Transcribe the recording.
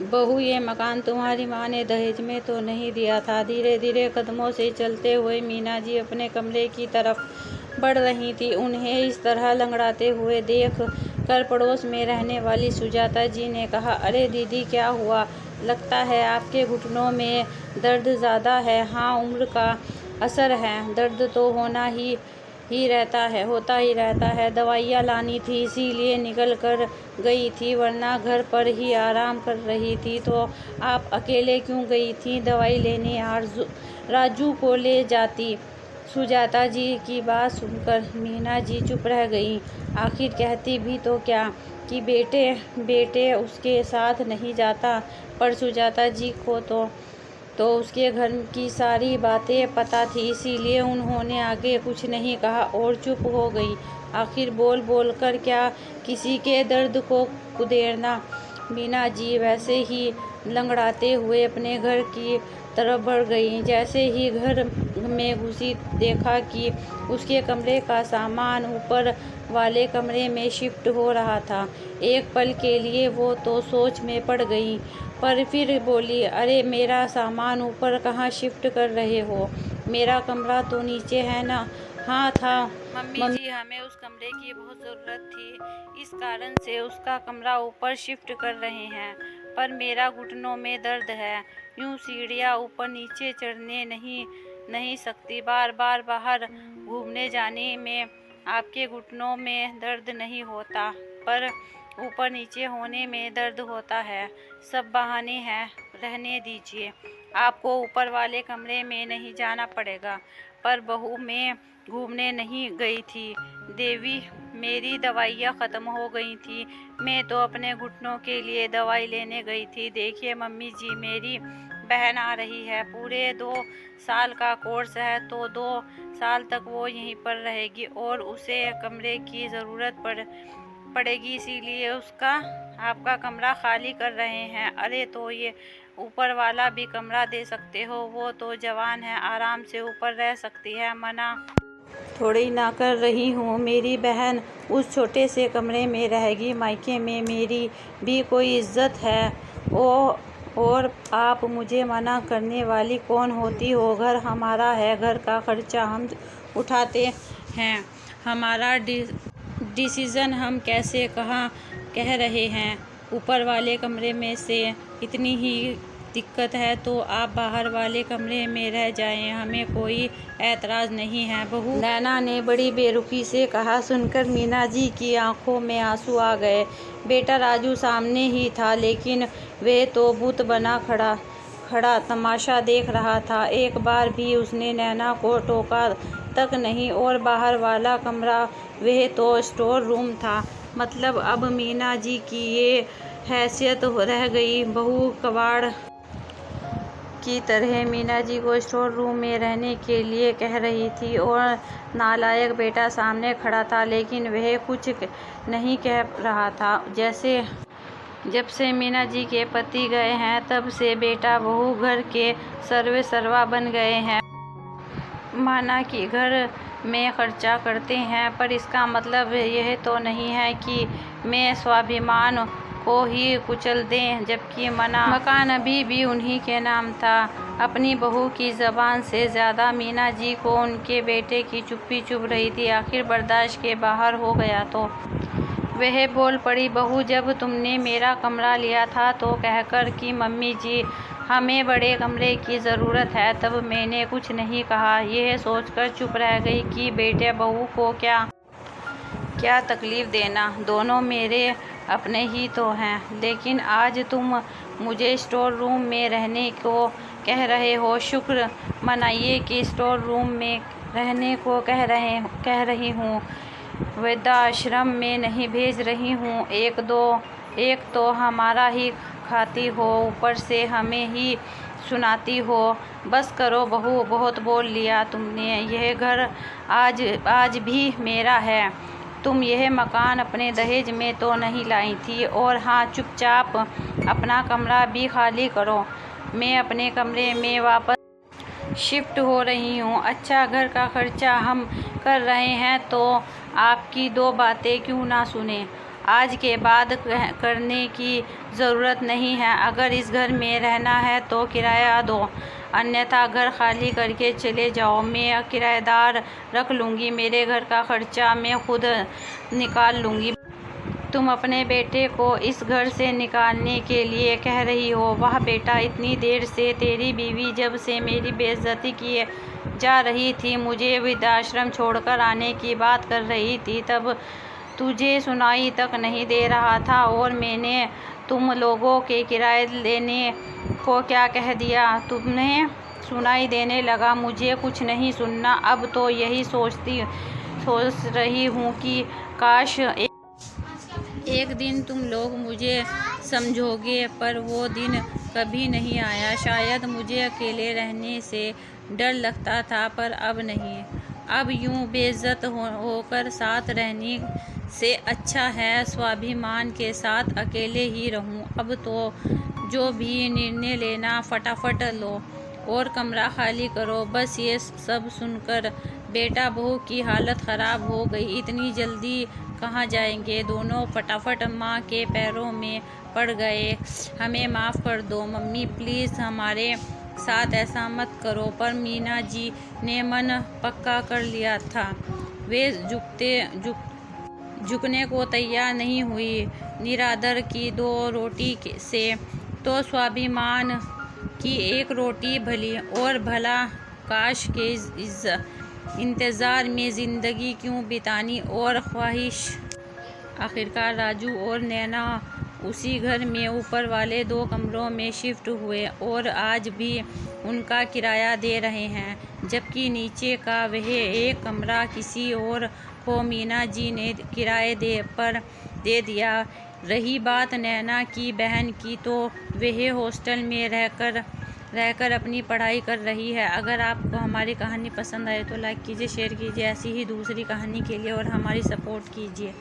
बहू, ये मकान तुम्हारी माँ ने दहेज में तो नहीं दिया था। धीरे धीरे कदमों से चलते हुए मीना जी अपने कमरे की तरफ बढ़ रही थी। उन्हें इस तरह लंगड़ाते हुए देख कर पड़ोस में रहने वाली सुजाता जी ने कहा, अरे दीदी, क्या हुआ? लगता है आपके घुटनों में दर्द ज़्यादा है। हाँ, उम्र का असर है। दर्द तो होता ही रहता है। दवाइयाँ लानी थी इसीलिए निकल कर गई थी, वरना घर पर ही आराम कर रही थी। तो आप अकेले क्यों गई थी? दवाई लेने राजू को ले जाती। सुजाता जी की बात सुनकर मीना जी चुप रह गईं। आखिर कहती भी तो क्या कि बेटे उसके साथ नहीं जाता, पर सुजाता जी को तो उसके घर की सारी बातें पता थी, इसीलिए उन्होंने आगे कुछ नहीं कहा और चुप हो गई। आखिर बोल बोल कर क्या किसी के दर्द को कुदेरना। मीना जी वैसे ही लंगड़ाते हुए अपने घर की तरफ बढ़ गई। जैसे ही घर में घुसी, देखा कि उसके कमरे का सामान ऊपर वाले कमरे में शिफ्ट हो रहा था। एक पल के लिए वो तो सोच में पड़ गई, पर फिर बोली, अरे मेरा सामान ऊपर कहाँ शिफ्ट कर रहे हो? मेरा कमरा तो नीचे है ना। हाँ था मम्मी जी, हमें उस कमरे की बहुत ज़रूरत थी, इस कारण से उसका कमरा ऊपर शिफ्ट कर रहे हैं। पर मेरा घुटनों में दर्द है, यूं सीढ़ियाँ ऊपर नीचे चढ़ने नहीं सकती। बार बार बाहर घूमने जाने में आपके घुटनों में दर्द नहीं होता, पर ऊपर नीचे होने में दर्द होता है। सब बहाने हैं, रहने दीजिए। आपको ऊपर वाले कमरे में नहीं जाना पड़ेगा। पर बहू, मैं घूमने नहीं गई थी देवी, मेरी दवाइयाँ ख़त्म हो गई थी। मैं तो अपने घुटनों के लिए दवाई लेने गई थी। देखिए मम्मी जी, मेरी बहन आ रही है। पूरे 2 साल का कोर्स है, तो 2 साल तक वो यहीं पर रहेगी और उसे कमरे की ज़रूरत पड़ेगी, इसीलिए आपका कमरा खाली कर रहे हैं। अरे तो ये ऊपर वाला भी कमरा दे सकते हो, वो तो जवान है, आराम से ऊपर रह सकती है। मना थोड़ी ना कर रही हूँ। मेरी बहन उस छोटे से कमरे में रहेगी। मायके में मेरी भी कोई इज्जत है। और आप मुझे मना करने वाली कौन होती हो? घर हमारा है, घर का खर्चा हम उठाते हैं। हमारा डिसीजन हम कैसे कह रहे हैं। ऊपर वाले कमरे में से इतनी ही दिक्कत है तो आप बाहर वाले कमरे में रह जाएं, हमें कोई ऐतराज़ नहीं है। बहू, नैना ने बड़ी बेरुखी से कहा। सुनकर मीना जी की आंखों में आंसू आ गए। बेटा राजू सामने ही था, लेकिन वह तो भूत बना खड़ा तमाशा देख रहा था। एक बार भी उसने नैना को टोका तक नहीं। और बाहर वाला कमरा, वह तो स्टोर रूम था। मतलब अब मीना जी की ये हैसियत रह गई। बहू कबाड़ की तरह मीना जी को स्टोर रूम में रहने के लिए कह रही थी, और नालायक बेटा सामने खड़ा था, लेकिन वह कुछ नहीं कह रहा था। जब से मीना जी के पति गए हैं, तब से बेटा बहू घर के सर्वे सर्वा बन गए हैं। माना कि घर में खर्चा करते हैं, पर इसका मतलब यह तो नहीं है कि मैं स्वाभिमान को ही कुचल दें। जबकि मकान अभी भी उन्हीं के नाम था। अपनी बहू की ज़बान से ज़्यादा मीना जी को उनके बेटे की चुप्पी चुभ रही थी। आखिर बर्दाश्त के बाहर हो गया तो वह बोल पड़ी, बहू, जब तुमने मेरा कमरा लिया था तो कहकर कि मम्मी जी, हमें बड़े कमरे की ज़रूरत है, तब मैंने कुछ नहीं कहा। यह सोचकर चुप रह गई कि बेटे बहू को क्या तकलीफ़ देना, दोनों मेरे अपने ही तो हैं। लेकिन आज तुम मुझे स्टोर रूम में रहने को कह रहे हो। शुक्र मनाइए कि स्टोर रूम में रहने को कह रही हूँ, वृद्धाश्रम में नहीं भेज रही हूँ। एक तो हमारा ही खाती हो, ऊपर से हमें ही सुनाती हो। बस करो बहू, बहुत बोल लिया तुमने। यह घर आज भी मेरा है। तुम यह मकान अपने दहेज में तो नहीं लाई थी। और हाँ, चुपचाप अपना कमरा भी खाली करो। मैं अपने कमरे में वापस शिफ्ट हो रही हूँ। अच्छा, घर का खर्चा हम कर रहे हैं, तो आपकी 2 बातें क्यों ना सुने। आज के बाद करने की ज़रूरत नहीं है। अगर इस घर में रहना है तो किराया दो, अन्यथा घर खाली करके चले जाओ। मैं किराएदार रख लूँगी। मेरे घर का खर्चा मैं खुद निकाल लूँगी। तुम अपने बेटे को इस घर से निकालने के लिए कह रही हो। वाह बेटा, इतनी देर से तेरी बीवी जब से मेरी बेइज्जती किए जा रही थी, मुझे वृद्धाश्रम छोड़कर आने की बात कर रही थी, तब तुझे सुनाई तक नहीं दे रहा था और मैंने तुम लोगों के किराए लेने को क्या कह दिया? तुम्हें सुनाई देने लगा, मुझे कुछ नहीं सुनना। अब तो यही सोच रही हूँ कि काश एक दिन तुम लोग मुझे समझोगे, पर वो दिन कभी नहीं आया। शायद मुझे अकेले रहने से डर लगता था, पर अब नहीं। अब यूं बेइज्जत होकर साथ रहने से अच्छा है स्वाभिमान के साथ अकेले ही रहूं। अब तो जो भी निर्णय लेना फटाफट लो और कमरा खाली करो। बस ये सब सुनकर बेटा बहू की हालत ख़राब हो गई। इतनी जल्दी कहाँ जाएंगे? दोनों फटाफट माँ के पैरों में पड़ गए। हमें माफ़ कर दो मम्मी, प्लीज़ हमारे साथ ऐसा मत करो। पर मीना जी ने मन पक्का कर लिया था। वे झुकने को तैयार नहीं हुई। निरादर की 2 रोटी से तो स्वाभिमान की 1 रोटी भली और भला। काश के इंतज़ार में ज़िंदगी क्यों बितानी और ख्वाहिश। आखिरकार राजू और नैना उसी घर में ऊपर वाले 2 कमरों में शिफ्ट हुए और आज भी उनका किराया दे रहे हैं, जबकि नीचे का वह 1 कमरा किसी और को मीना जी ने किराए पर दे दिया। रही बात नैना की बहन की, तो वह हॉस्टल में रहकर अपनी पढ़ाई कर रही है। अगर आपको हमारी कहानी पसंद आए तो लाइक कीजिए, शेयर कीजिए। ऐसी ही दूसरी कहानी के लिए और हमारी सपोर्ट कीजिए।